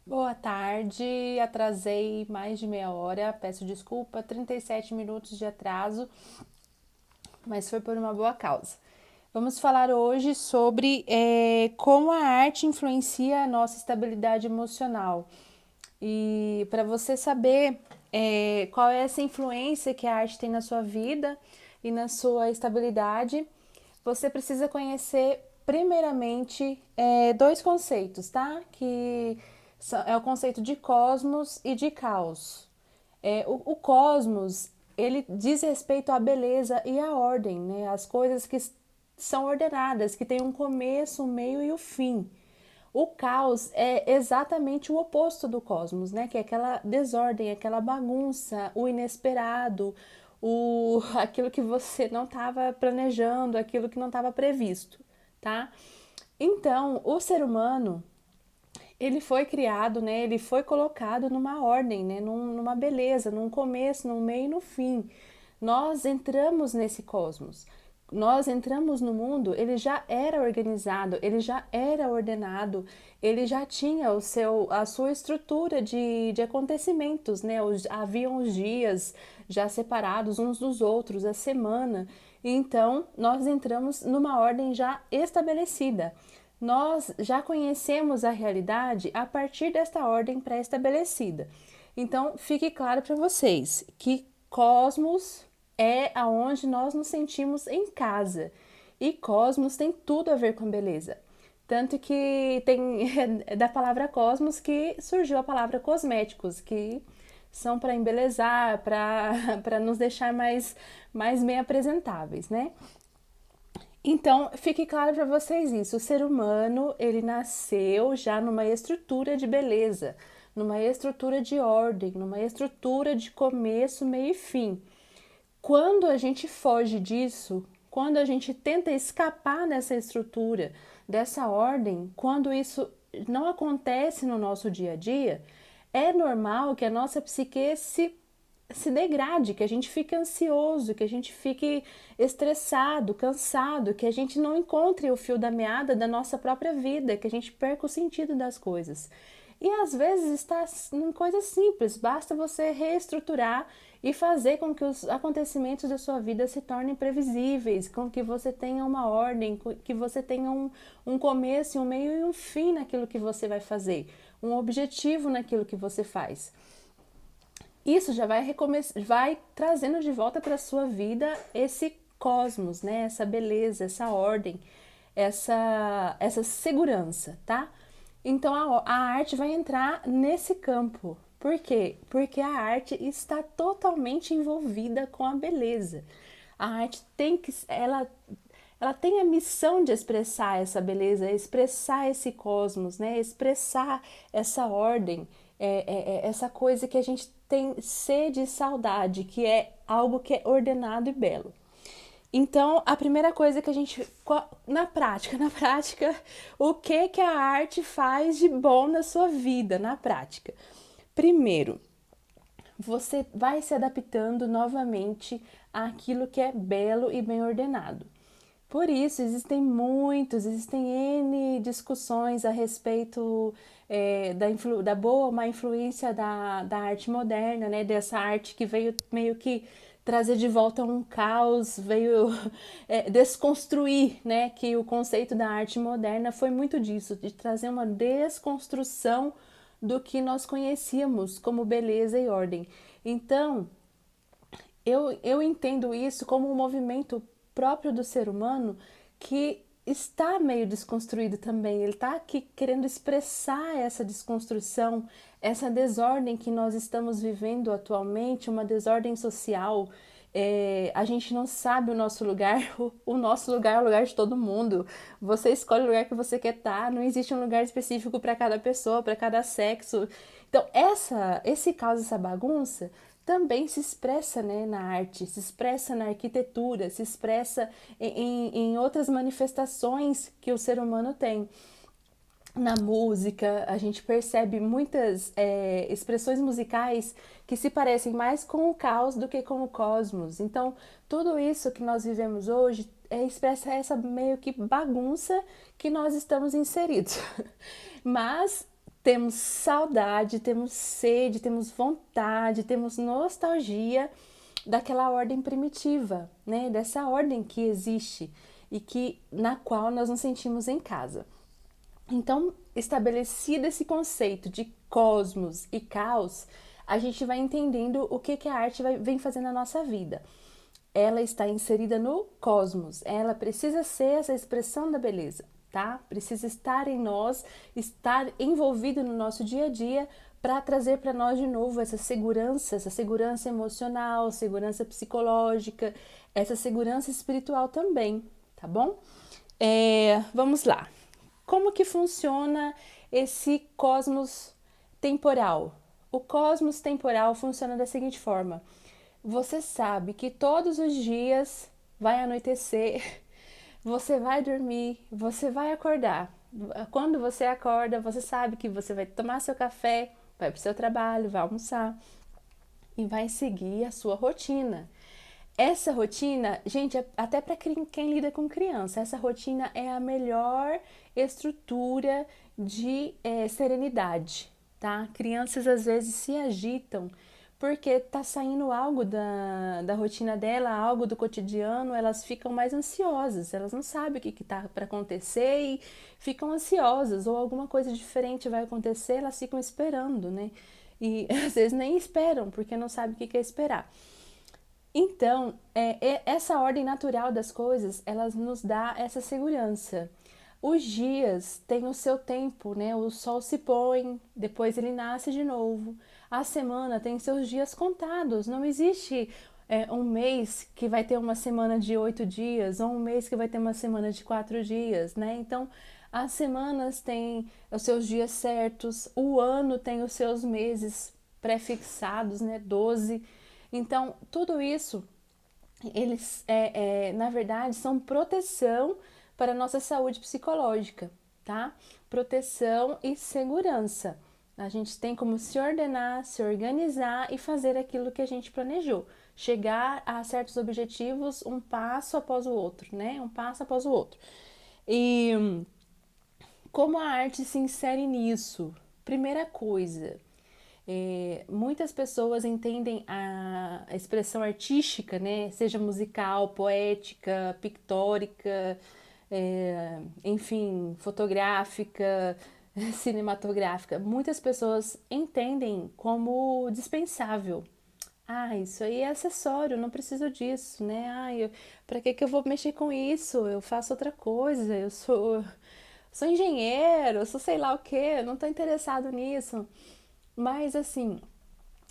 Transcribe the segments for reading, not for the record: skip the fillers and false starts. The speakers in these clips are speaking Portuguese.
Boa tarde, atrasei mais de meia hora, peço desculpa, 37 minutos de atraso, mas foi por uma boa causa. Vamos falar hoje sobre como a arte influencia a nossa estabilidade emocional. E para você saber qual é essa influência que a arte tem na sua vida e na sua estabilidade, você precisa conhecer primeiramente dois conceitos, tá? Que é o conceito de cosmos e de caos. O cosmos, ele diz respeito à beleza e à ordem, né? As coisas que são ordenadas, que têm um começo, um meio e o um fim. O caos é exatamente o oposto do cosmos, né? Que é aquela desordem, aquela bagunça, o inesperado, aquilo que você não estava planejando, aquilo que não estava previsto, tá? Então, o ser humano, ele foi criado, né? Ele foi colocado numa ordem, né? Numa beleza, num começo, num meio e no fim. Nós entramos nesse cosmos. Nós entramos no mundo, ele já era organizado, ele já era ordenado, ele já tinha a sua estrutura de acontecimentos, né? Haviam os dias já separados uns dos outros, a semana. Então, nós entramos numa ordem já estabelecida. Nós já conhecemos a realidade a partir desta ordem pré-estabelecida. Então, fique claro para vocês que cosmos é aonde nós nos sentimos em casa. E cosmos tem tudo a ver com beleza. Tanto que tem é da palavra cosmos que surgiu a palavra cosméticos, que são para embelezar, para nos deixar mais bem apresentáveis, né? Então, fique claro para vocês isso, o ser humano, ele nasceu já numa estrutura de beleza, numa estrutura de ordem, numa estrutura de começo, meio e fim. Quando a gente foge disso, quando a gente tenta escapar dessa estrutura, dessa ordem, quando isso não acontece no nosso dia a dia, é normal que a nossa psique se degrade, que a gente fique ansioso, que a gente fique estressado, cansado, que a gente não encontre o fio da meada da nossa própria vida, que a gente perca o sentido das coisas. E às vezes está em coisas simples, basta você reestruturar e fazer com que os acontecimentos da sua vida se tornem previsíveis, com que você tenha uma ordem, que você tenha um começo, um meio e um fim naquilo que você vai fazer, um objetivo naquilo que você faz. Isso já vai trazendo de volta para a sua vida esse cosmos, né? Essa beleza, essa ordem, essa segurança, tá? Então a arte vai entrar nesse campo. Por quê? Porque a arte está totalmente envolvida com a beleza. A arte ela tem a missão de expressar essa beleza, expressar esse cosmos, né? Expressar essa ordem, essa coisa que a gente tem sede e saudade, que é algo que é ordenado e belo. Então, a primeira coisa que a gente na prática, o que a arte faz de bom na sua vida, na prática? Primeiro, você vai se adaptando novamente àquilo que é belo e bem ordenado. Por isso, existem N discussões a respeito da boa ou má influência da arte moderna, né? Dessa arte que veio meio que trazer de volta um caos, veio desconstruir, né? Que o conceito da arte moderna foi muito disso, de trazer uma desconstrução do que nós conhecíamos como beleza e ordem. Então, eu entendo isso como um movimento próprio do ser humano que está meio desconstruído também. Ele está aqui querendo expressar essa desconstrução, essa desordem que nós estamos vivendo atualmente, uma desordem social. A gente não sabe o nosso lugar, o nosso lugar é o lugar de todo mundo. Você escolhe o lugar que você quer estar, não existe um lugar específico para cada pessoa, para cada sexo. Então, esse caos, essa bagunça, também se expressa, né, na arte, se expressa na arquitetura, se expressa em outras manifestações que o ser humano tem. Na música, a gente percebe muitas expressões musicais que se parecem mais com o caos do que com o cosmos. Então, tudo isso que nós vivemos hoje expressa essa meio que bagunça que nós estamos inseridos. Mas temos saudade, temos sede, temos vontade, temos nostalgia daquela ordem primitiva, né? Dessa ordem que existe e que na qual nós nos sentimos em casa. Então, estabelecido esse conceito de cosmos e caos, a gente vai entendendo o que a arte vem fazendo na nossa vida. Ela está inserida no cosmos, ela precisa ser essa expressão da beleza, tá? Precisa estar em nós, estar envolvido no nosso dia a dia para trazer para nós de novo essa segurança emocional, segurança psicológica, essa segurança espiritual também, tá bom? Vamos lá. Como que funciona esse cosmos temporal? O cosmos temporal funciona da seguinte forma: você sabe que todos os dias vai anoitecer, você vai dormir, você vai acordar. Quando você acorda, você sabe que você vai tomar seu café, vai para o seu trabalho, vai almoçar e vai seguir a sua rotina. Essa rotina, gente, até para quem lida com criança, essa rotina é a melhor estrutura de serenidade, tá? Crianças às vezes se agitam porque tá saindo algo da rotina dela, algo do cotidiano, elas ficam mais ansiosas, elas não sabem o que tá para acontecer e ficam ansiosas, ou alguma coisa diferente vai acontecer, elas ficam esperando, né? E às vezes nem esperam, porque não sabem o que é esperar. Então, essa ordem natural das coisas, elas nos dá essa segurança. Os dias têm o seu tempo, né? O sol se põe, depois ele nasce de novo. A semana tem seus dias contados. Não existe um mês que vai ter uma semana de 8 dias, ou um mês que vai ter uma semana de 4 dias, né? Então, as semanas têm os seus dias certos, o ano tem os seus meses pré-fixados, né? 12. Então, tudo isso, eles, na verdade, são proteção para a nossa saúde psicológica, tá? Proteção e segurança. A gente tem como se ordenar, se organizar e fazer aquilo que a gente planejou. Chegar a certos objetivos um passo após o outro, né? Um passo após o outro. E como a arte se insere nisso? Primeira coisa, muitas pessoas entendem a expressão artística, né? Seja musical, poética, pictórica, enfim, fotográfica, cinematográfica. Muitas pessoas entendem como dispensável. Ah, isso aí é acessório, não preciso disso, né? Ah, para que eu vou mexer com isso? Eu faço outra coisa, sou engenheiro, eu sou sei lá o quê, não estou interessado nisso. Mas assim,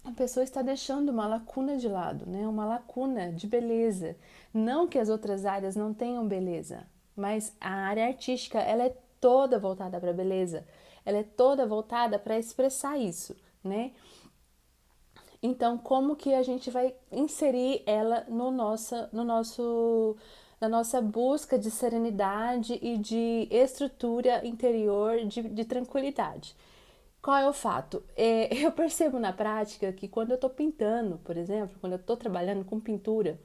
a pessoa está deixando uma lacuna de lado, né? Uma lacuna de beleza. Não que as outras áreas não tenham beleza, mas a área artística, ela é toda voltada para a beleza. Ela é toda voltada para expressar isso, né? Então, como que a gente vai inserir ela na nossa busca de serenidade e de estrutura interior de tranquilidade? Qual é o fato? Eu percebo na prática que quando eu estou pintando, por exemplo, quando eu estou trabalhando com pintura,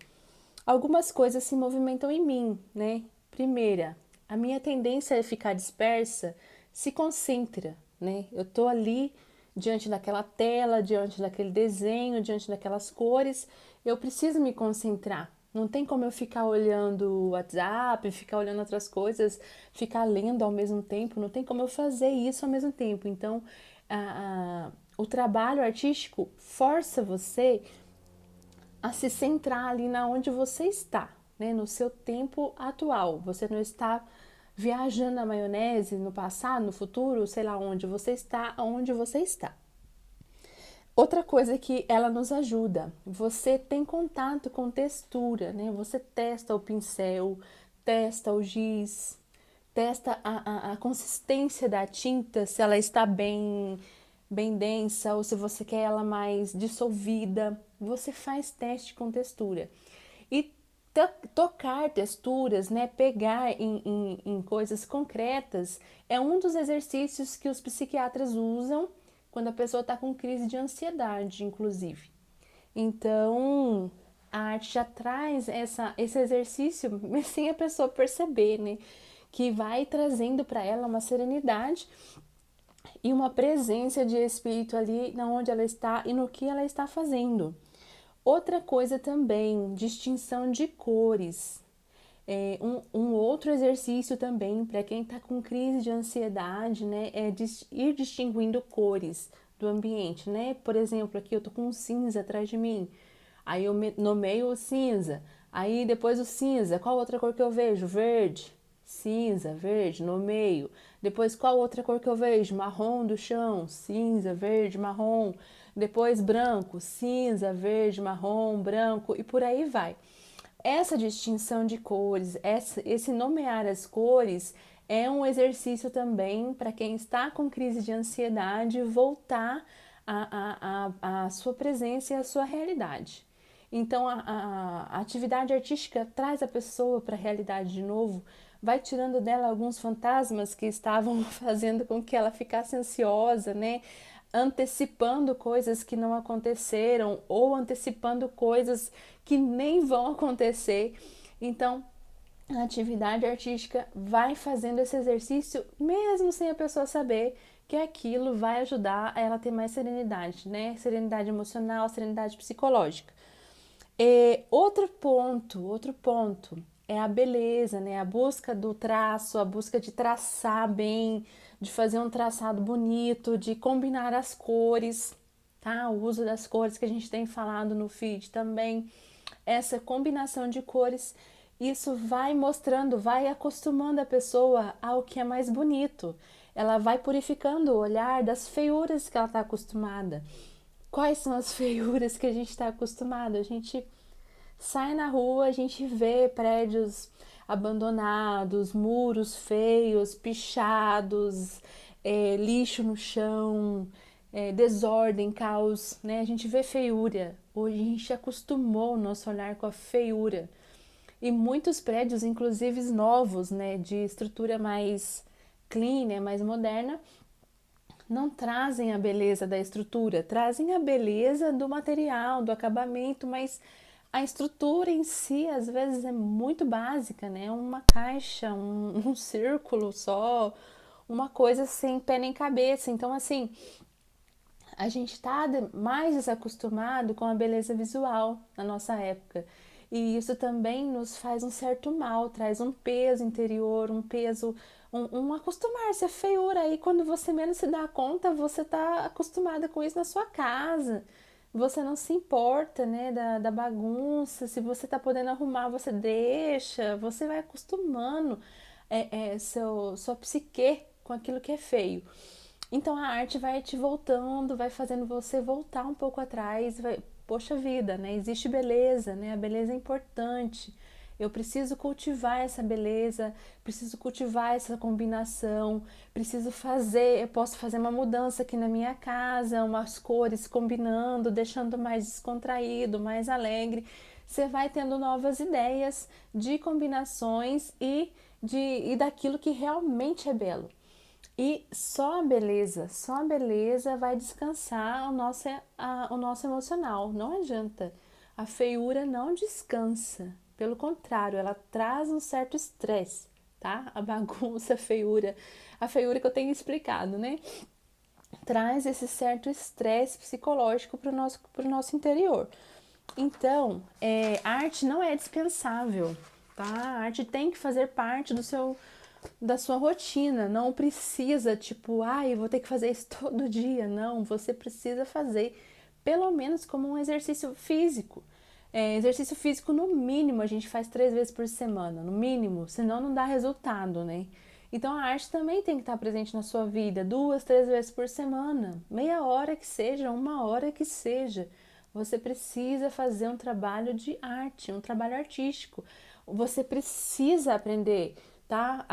algumas coisas se movimentam em mim, né? Primeira, a minha tendência a ficar dispersa se concentra, né? Eu estou ali diante daquela tela, diante daquele desenho, diante daquelas cores, eu preciso me concentrar. Não tem como eu ficar olhando o WhatsApp, ficar olhando outras coisas, ficar lendo ao mesmo tempo, não tem como eu fazer isso ao mesmo tempo. Então, o trabalho artístico força você a se centrar ali na onde você está, né? No seu tempo atual. Você não está viajando na maionese no passado, no futuro, sei lá onde você está, aonde você está. Outra coisa que ela nos ajuda, você tem contato com textura, né? Você testa o pincel, testa o giz, testa a consistência da tinta, se ela está bem densa ou se você quer ela mais dissolvida. Você faz teste com textura. E tocar texturas, né, pegar em coisas concretas, é um dos exercícios que os psiquiatras usam quando a pessoa está com crise de ansiedade, inclusive. Então, a arte já traz esse exercício sem a pessoa perceber, né? Que vai trazendo para ela uma serenidade e uma presença de espírito ali na onde ela está e no que ela está fazendo. Outra coisa também, distinção de cores. Um outro exercício também para quem está com crise de ansiedade, né, é ir distinguindo cores do ambiente, né? Por exemplo, aqui eu tô com um cinza atrás de mim, aí eu nomeio o cinza, aí depois o cinza, qual outra cor que eu vejo? Verde, cinza, verde, nomeio. Depois qual outra cor que eu vejo? Marrom do chão, cinza, verde, marrom. Depois branco, cinza, verde, marrom, branco e por aí vai. Essa distinção de cores, esse nomear as cores é um exercício também para quem está com crise de ansiedade voltar a sua presença e a sua realidade. Então, a atividade artística traz a pessoa para a realidade de novo, vai tirando dela alguns fantasmas que estavam fazendo com que ela ficasse ansiosa, né? Antecipando coisas que não aconteceram ou antecipando coisas que nem vão acontecer. Então, a atividade artística vai fazendo esse exercício mesmo sem a pessoa saber que aquilo vai ajudar ela a ter mais serenidade, né? Serenidade emocional, serenidade psicológica. Outro ponto é a beleza, né? A busca do traço, a busca de traçar bem, de fazer um traçado bonito, de combinar as cores, tá? O uso das cores que a gente tem falado no feed também. Essa combinação de cores, isso vai mostrando, vai acostumando a pessoa ao que é mais bonito. Ela vai purificando o olhar das feiuras que ela está acostumada. Quais são as feiuras que a gente está acostumado? A gente sai na rua, a gente vê prédios abandonados, muros feios, pichados, lixo no chão, desordem, caos, né? A gente vê feiura. Hoje a gente acostumou o nosso olhar com a feiura. E muitos prédios, inclusive novos, né, de estrutura mais clean, né, mais moderna, não trazem a beleza da estrutura, trazem a beleza do material, do acabamento, mas a estrutura em si às vezes é muito básica, né? Uma caixa, um círculo só, uma coisa sem pé nem cabeça. Então, assim, a gente está mais desacostumado com a beleza visual na nossa época. E isso também nos faz um certo mal, traz um peso interior, um peso, um acostumar-se à feiura. E quando você menos se dá conta, você está acostumada com isso na sua casa. Você não se importa, né, da bagunça. Se você está podendo arrumar, você deixa. Você vai acostumando sua psique com aquilo que é feio. Então a arte vai te voltando, vai fazendo você voltar um pouco atrás, poxa vida, né? Existe beleza, né? A beleza é importante. Eu preciso cultivar essa beleza, preciso cultivar essa combinação, preciso fazer, eu posso fazer uma mudança aqui na minha casa, umas cores combinando, deixando mais descontraído, mais alegre. Você vai tendo novas ideias de combinações e daquilo que realmente é belo. E só a beleza vai descansar o nosso emocional. Não adianta. A feiura não descansa. Pelo contrário, ela traz um certo estresse, tá? A bagunça, a feiura que eu tenho explicado, né? Traz esse certo estresse psicológico para o nosso interior. Então, a arte não é dispensável, tá? A arte tem que fazer parte da sua rotina, não precisa tipo, eu vou ter que fazer isso todo dia, não, você precisa fazer pelo menos como um exercício físico. Exercício físico no mínimo a gente faz 3 vezes por semana, no mínimo, senão não dá resultado, né? Então a arte também tem que estar presente na sua vida, 2, 3 vezes por semana, meia hora que seja, 1 hora que seja. Você precisa fazer um trabalho de arte, um trabalho artístico. Você precisa aprender, tá?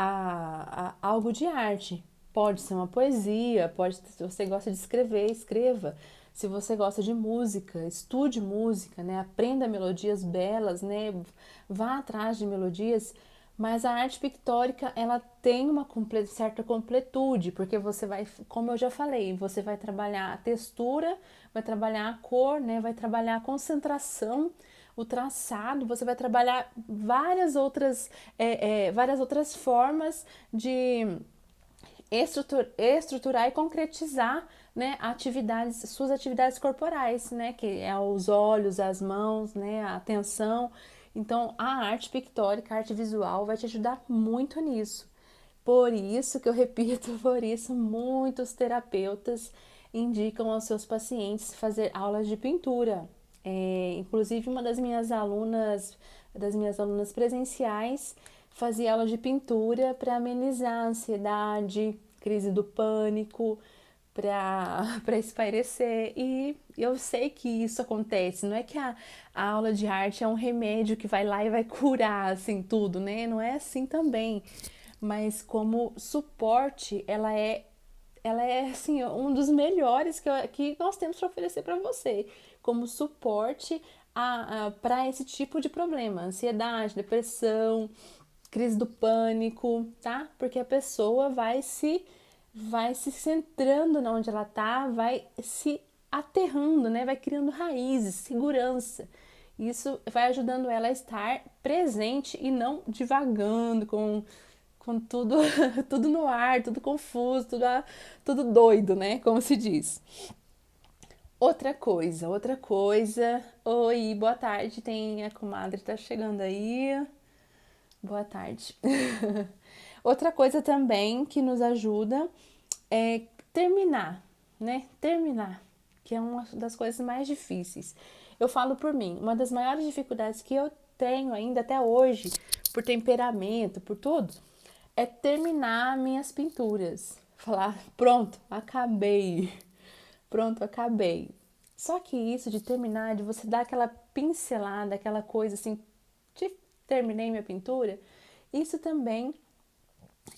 Algo de arte. Pode ser uma poesia, se você gosta de escrever, escreva. Se você gosta de música, estude música, né? Aprenda melodias belas, né? Vá atrás de melodias. Mas a arte pictórica, ela tem uma certa completude, porque você vai, como eu já falei, você vai trabalhar a textura, vai trabalhar a cor, né? Vai trabalhar a concentração, o traçado, você vai trabalhar várias outras formas estruturar e concretizar, né, suas atividades corporais, né, que é os olhos, as mãos, né, a atenção. Então, a arte pictórica, a arte visual vai te ajudar muito nisso. Por isso que eu repito, por isso muitos terapeutas indicam aos seus pacientes fazer aulas de pintura. Inclusive, uma das minhas alunas presenciais, fazia aula de pintura para amenizar a ansiedade, crise do pânico, para espairecer. E eu sei que isso acontece, não é que a aula de arte é um remédio que vai lá e vai curar assim tudo, né? Não é assim também. Mas como suporte, ela é assim um dos melhores que nós temos para oferecer para você, como suporte para esse tipo de problema, ansiedade, depressão, crise do pânico, tá? Porque a pessoa vai se centrando na onde ela tá, vai se aterrando, né? Vai criando raízes, segurança. Isso vai ajudando ela a estar presente e não divagando com tudo, tudo no ar, tudo confuso, tudo doido, né? Como se diz. Outra coisa. Oi, boa tarde. Tem a comadre tá chegando aí. Boa tarde. Outra coisa também que nos ajuda é terminar, né? Terminar, que é uma das coisas mais difíceis. Eu falo por mim, uma das maiores dificuldades que eu tenho ainda até hoje, por temperamento, por tudo, é terminar minhas pinturas. Falar, pronto, acabei. Pronto, acabei. Só que isso de terminar, de você dar aquela pincelada, aquela coisa assim, de terminei minha pintura, isso também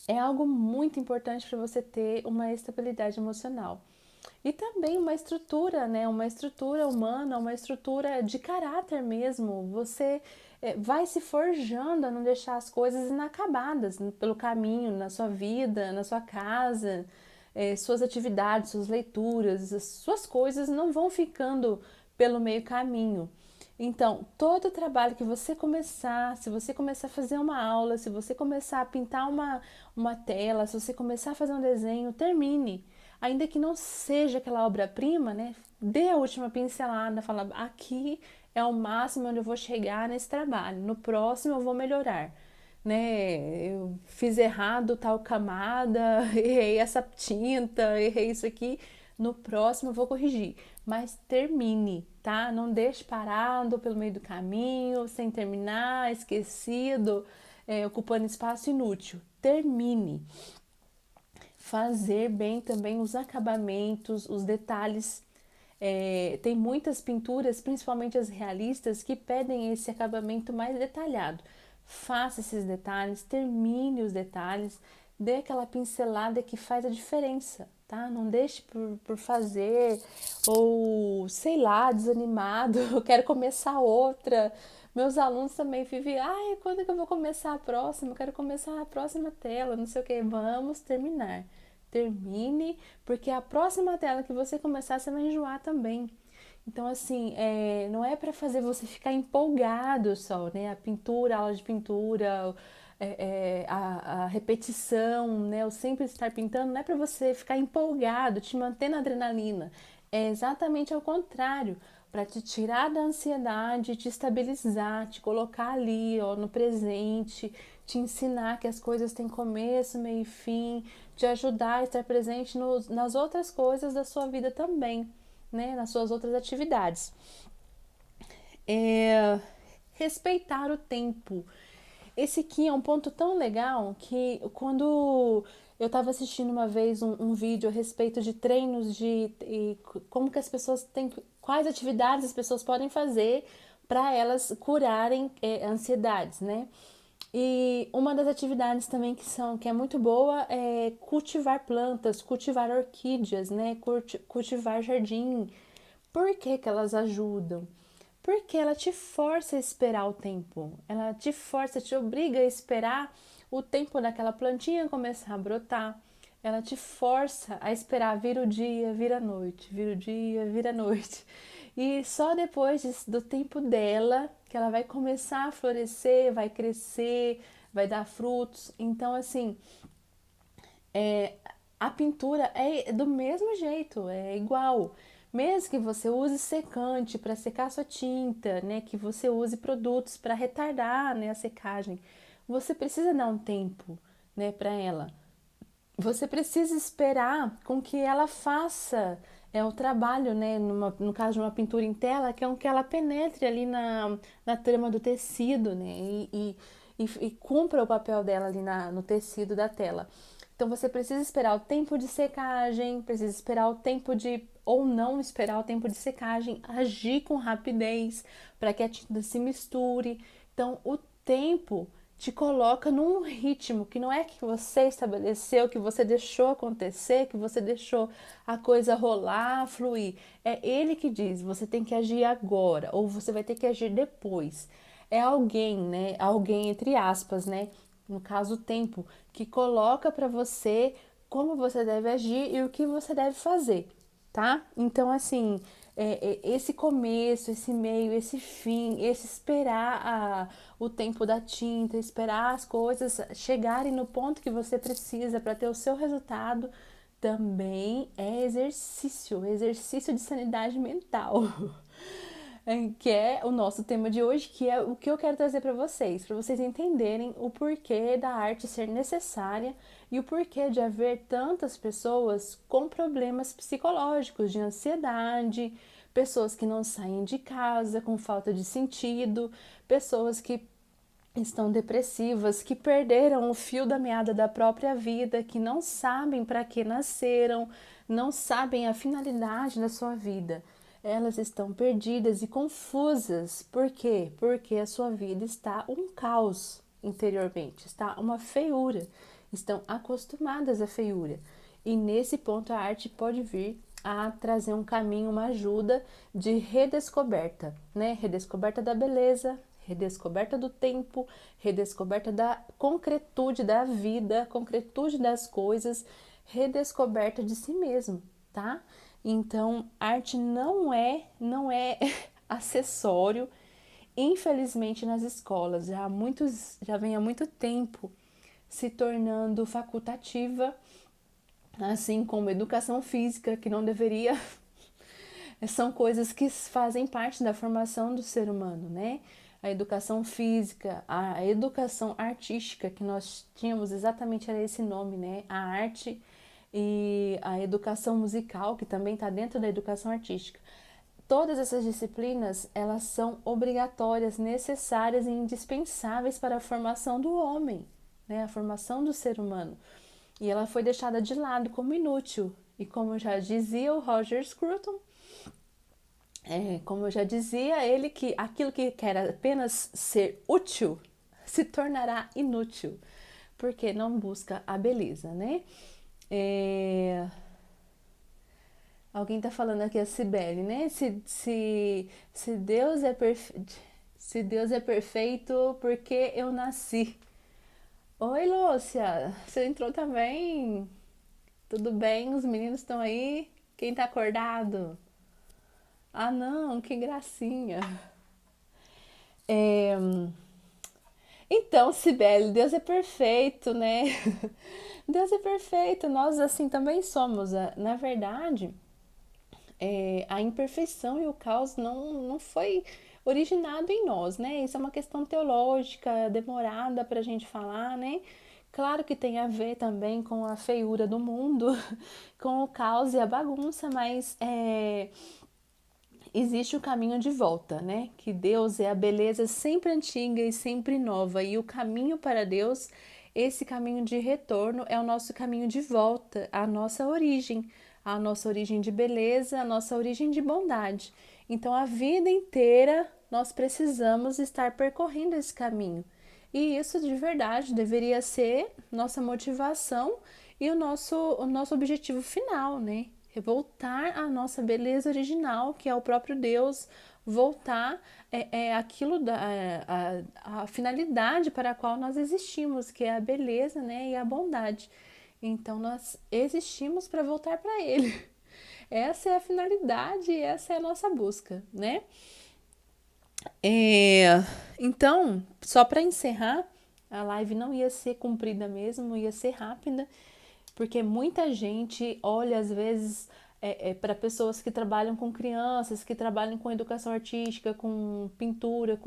é algo muito importante para você ter uma estabilidade emocional. E também uma estrutura, né? Uma estrutura humana, uma estrutura de caráter mesmo. Você vai se forjando a não deixar as coisas inacabadas pelo caminho, na sua vida, na sua casa, suas atividades, suas leituras, as suas coisas não vão ficando pelo meio caminho. Então, todo o trabalho que você começar, se você começar a fazer uma aula, se você começar a pintar uma tela, se você começar a fazer um desenho, termine. Ainda que não seja aquela obra-prima, né? Dê a última pincelada, fala, aqui é o máximo onde eu vou chegar nesse trabalho. No próximo eu vou melhorar, né? Eu fiz errado tal camada, errei essa tinta, errei isso aqui. No próximo eu vou corrigir, mas termine, tá? Não deixe parado pelo meio do caminho, sem terminar, esquecido, ocupando espaço inútil. Termine. Fazer bem também os acabamentos, os detalhes. Tem muitas pinturas, principalmente as realistas, que pedem esse acabamento mais detalhado. Faça esses detalhes, termine os detalhes, dê aquela pincelada que faz a diferença, tá? Não deixe por fazer ou, sei lá, desanimado, eu quero começar outra. Meus alunos também vivem, ai, quando é que eu vou começar a próxima? Eu quero começar a próxima tela, não sei o que. Vamos terminar. Termine, porque a próxima tela que você começar, você vai enjoar também. Então, assim, não é para fazer você ficar empolgado só, né? A pintura, a aula de pintura, a repetição, né? O sempre estar pintando, não é para você ficar empolgado, te manter na adrenalina. É exatamente ao contrário, para te tirar da ansiedade, te estabilizar, te colocar ali, ó, no presente, te ensinar que as coisas têm começo, meio e fim, te ajudar a estar presente nas outras coisas da sua vida também, né? Nas suas outras atividades. Respeitar o tempo. Esse aqui é um ponto tão legal que quando eu estava assistindo uma vez um vídeo a respeito de treinos e como que as pessoas têm, quais atividades as pessoas podem fazer para elas curarem ansiedades, né? E uma das atividades também que é muito boa é cultivar plantas, cultivar orquídeas, né? Cultivar jardim. Por que que elas ajudam? Porque ela te força a esperar o tempo. Ela te força, te obriga a esperar o tempo daquela plantinha começar a brotar. Ela te força a esperar vir o dia, vir a noite, vir o dia, vir a noite. E só depois do tempo dela que ela vai começar a florescer, vai crescer, vai dar frutos. Então, assim, A pintura é do mesmo jeito, é igual. Mesmo que você use secante para secar sua tinta, né, que você use produtos para retardar, né, a secagem, você precisa dar um tempo, né, para ela. Você precisa esperar com que ela faça o trabalho, né? No caso de uma pintura em tela, que é que ela penetre ali na trama do tecido, né? E cumpra o papel dela ali no tecido da tela. Então você precisa esperar o tempo de secagem, precisa esperar o tempo de, ou não esperar o tempo de secagem, agir com rapidez para que a tinta se misture. Então o tempo te coloca num ritmo que não é que você estabeleceu, que você deixou acontecer, que você deixou a coisa rolar, fluir. É ele que diz, você tem que agir agora, ou você vai ter que agir depois. É alguém, né? Alguém entre aspas, né? No caso, o tempo, que coloca para você como você deve agir e o que você deve fazer, tá? Então, assim, esse começo, esse meio, esse fim, esse esperar o tempo da tinta, esperar as coisas chegarem no ponto que você precisa para ter o seu resultado, também é exercício, exercício de sanidade mental. Que é o nosso tema de hoje, que é o que eu quero trazer para vocês entenderem o porquê da arte ser necessária e o porquê de haver tantas pessoas com problemas psicológicos, de ansiedade, pessoas que não saem de casa com falta de sentido, pessoas que estão depressivas, que perderam o fio da meada da própria vida, que não sabem para que nasceram, não sabem a finalidade da sua vida. Elas estão perdidas e confusas. Por quê? Porque a sua vida está um caos interiormente, está uma feiura. Estão acostumadas à feiura. E nesse ponto a arte pode vir a trazer um caminho, uma ajuda de redescoberta, né? Redescoberta da beleza, redescoberta do tempo, redescoberta da concretude da vida, concretude das coisas, redescoberta de si mesmo, tá? Então, arte não é acessório, infelizmente nas escolas, já vem há muito tempo se tornando facultativa, assim como educação física, que não deveria. São coisas que fazem parte da formação do ser humano, né? A educação física, a educação artística, que nós tínhamos exatamente era esse nome, né? A arte e a educação musical, que também está dentro da educação artística. Todas essas disciplinas, elas são obrigatórias, necessárias e indispensáveis para a formação do homem, né? A formação do ser humano. E ela foi deixada de lado como inútil. E como já dizia o Roger Scruton, como eu já dizia, ele que aquilo que quer apenas ser útil se tornará inútil, porque não busca a beleza, né? Alguém tá falando aqui, a Cibele, né? Se Deus é perfeito, se Deus é perfeito, por que eu nasci? Oi, Lúcia, você entrou também? Tudo bem? Os meninos estão aí? Quem tá acordado? Ah, não, que gracinha. É, Então, Cibele, Deus é perfeito, né? Deus é perfeito, nós assim também somos. Na verdade, a imperfeição e o caos não foi originado em nós, né? Isso é uma questão teológica, demorada para a gente falar, né? Claro que tem a ver também com a feiura do mundo, com o caos e a bagunça, mas existe o caminho de volta, né? Que Deus é a beleza sempre antiga e sempre nova, e o caminho para Deus, esse caminho de retorno é o nosso caminho de volta à nossa origem de beleza, a nossa origem de bondade. Então, a vida inteira nós precisamos estar percorrendo esse caminho. E isso de verdade deveria ser nossa motivação e o nosso objetivo final, né? Voltar à nossa beleza original, que é o próprio Deus, voltar aquilo a finalidade para a qual nós existimos, que é a beleza, né, e a bondade. Então nós existimos para voltar para Ele. Essa é a finalidade, essa é a nossa busca, né? Então, só para encerrar, a live não ia ser comprida mesmo, ia ser rápida. porque muita gente olha às vezes para pessoas que trabalham com crianças, que trabalham com educação artística, com pintura,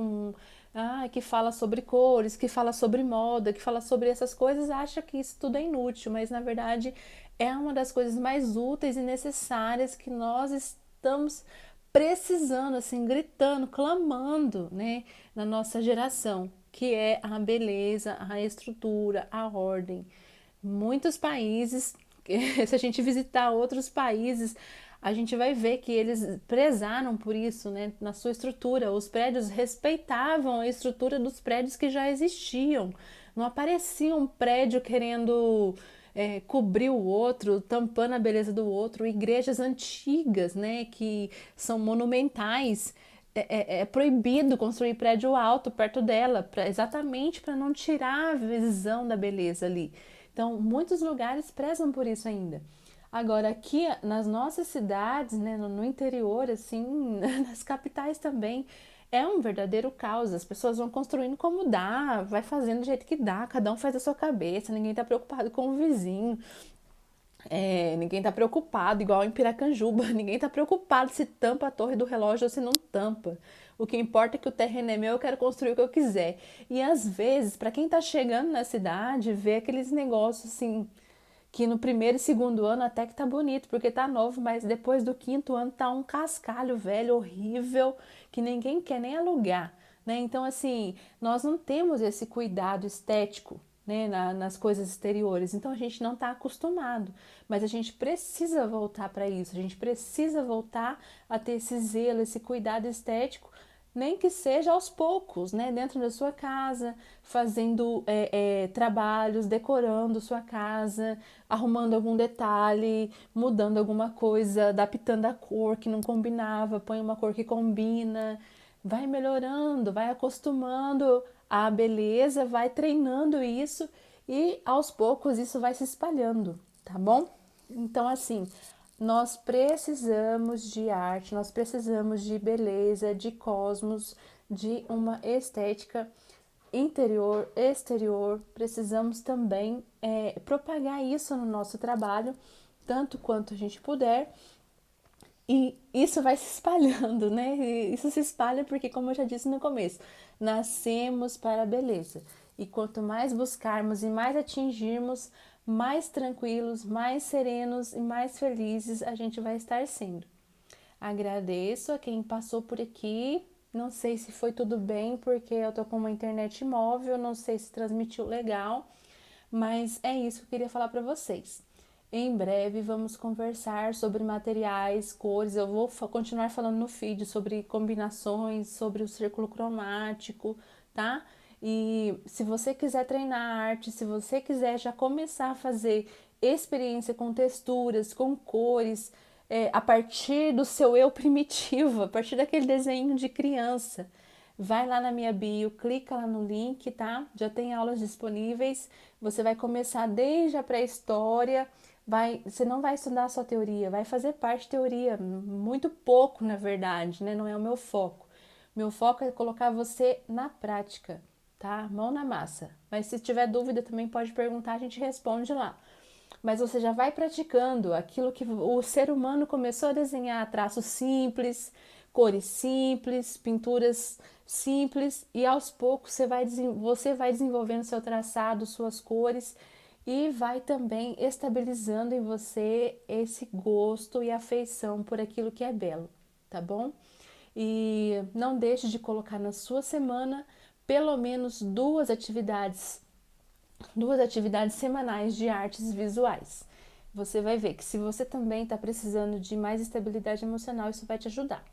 que fala sobre cores, que fala sobre moda, que fala sobre essas coisas, acha que isso tudo é inútil, mas na verdade é uma das coisas mais úteis e necessárias que nós estamos precisando, assim, gritando, clamando, né, na nossa geração, que é a beleza, a estrutura, a ordem. Muitos países, se a gente visitar outros países, a gente vai ver que eles prezaram por isso, né, na sua estrutura. Os prédios respeitavam a estrutura dos prédios que já existiam. Não aparecia um prédio querendo cobrir o outro, tampando a beleza do outro. Igrejas antigas, né, que são monumentais, é proibido construir prédio alto perto dela, exatamente para não tirar a visão da beleza ali. Então, muitos lugares prezam por isso ainda. Agora, aqui nas nossas cidades, né, no interior, assim, nas capitais também, é um verdadeiro caos. As pessoas vão construindo como dá, vai fazendo do jeito que dá, cada um faz a sua cabeça, ninguém está preocupado com o vizinho. Ninguém tá preocupado, igual em Piracanjuba, ninguém tá preocupado se tampa a torre do relógio ou se não tampa. O que importa é que o terreno é meu, eu quero construir o que eu quiser. E às vezes, para quem tá chegando na cidade, vê aqueles negócios assim, que no primeiro e segundo ano até que tá bonito, porque tá novo, mas depois do quinto ano tá um cascalho velho, horrível, que ninguém quer nem alugar, né? Então, assim, nós não temos esse cuidado estético, né, nas coisas exteriores, então a gente não está acostumado, mas a gente precisa voltar para isso, a gente precisa voltar a ter esse zelo, esse cuidado estético, nem que seja aos poucos, né, dentro da sua casa, fazendo trabalhos, decorando sua casa, arrumando algum detalhe, mudando alguma coisa, adaptando a cor que não combinava, põe uma cor que combina, vai melhorando, vai acostumando a beleza, vai treinando isso e aos poucos isso vai se espalhando, tá bom? Então, assim, nós precisamos de arte, nós precisamos de beleza, de cosmos, de uma estética interior, exterior. Precisamos também propagar isso no nosso trabalho, tanto quanto a gente puder. E isso vai se espalhando, né? E isso se espalha porque, como eu já disse no começo, nascemos para a beleza. E quanto mais buscarmos e mais atingirmos, mais tranquilos, mais serenos e mais felizes a gente vai estar sendo. Agradeço a quem passou por aqui. Não sei se foi tudo bem, porque eu tô com uma internet móvel, não sei se transmitiu legal, mas é isso que eu queria falar para vocês. Em breve vamos conversar sobre materiais, cores. Eu vou continuar falando no feed sobre combinações, sobre o círculo cromático, tá? E se você quiser treinar arte, se você quiser já começar a fazer experiência com texturas, com cores, a partir do seu eu primitivo, a partir daquele desenho de criança, vai lá na minha bio, clica lá no link, tá? Já tem aulas disponíveis. Você vai começar desde a pré-história. Você não vai estudar só teoria, vai fazer parte de teoria, muito pouco, na verdade, né? Não é o meu foco. Meu foco é colocar você na prática, tá? Mão na massa. Mas se tiver dúvida também pode perguntar, a gente responde lá. Mas você já vai praticando aquilo que o ser humano começou a desenhar, traços simples, cores simples, pinturas simples, e aos poucos você vai desenvolvendo seu traçado, suas cores, e vai também estabilizando em você esse gosto e afeição por aquilo que é belo, tá bom? E não deixe de colocar na sua semana pelo menos duas atividades semanais de artes visuais. Você vai ver que se você também está precisando de mais estabilidade emocional, isso vai te ajudar.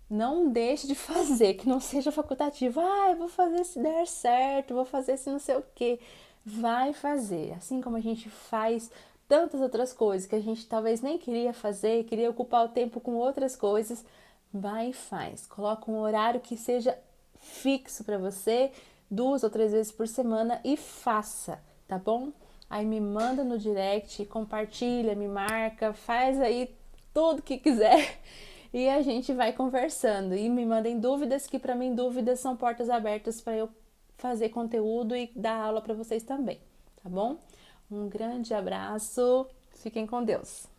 Não deixe de fazer, que não seja facultativo. Eu vou fazer se der certo, vou fazer se não sei o quê. Vai fazer. Assim como a gente faz tantas outras coisas que a gente talvez nem queria fazer, queria ocupar o tempo com outras coisas, vai e faz. Coloca um horário que seja fixo para você, 2 ou 3 vezes por semana e faça, tá bom? Aí me manda no direct, compartilha, me marca, faz aí tudo que quiser e a gente vai conversando. E me mandem dúvidas, que para mim dúvidas são portas abertas para eu fazer conteúdo e dar aula para vocês também, tá bom? Um grande abraço, fiquem com Deus!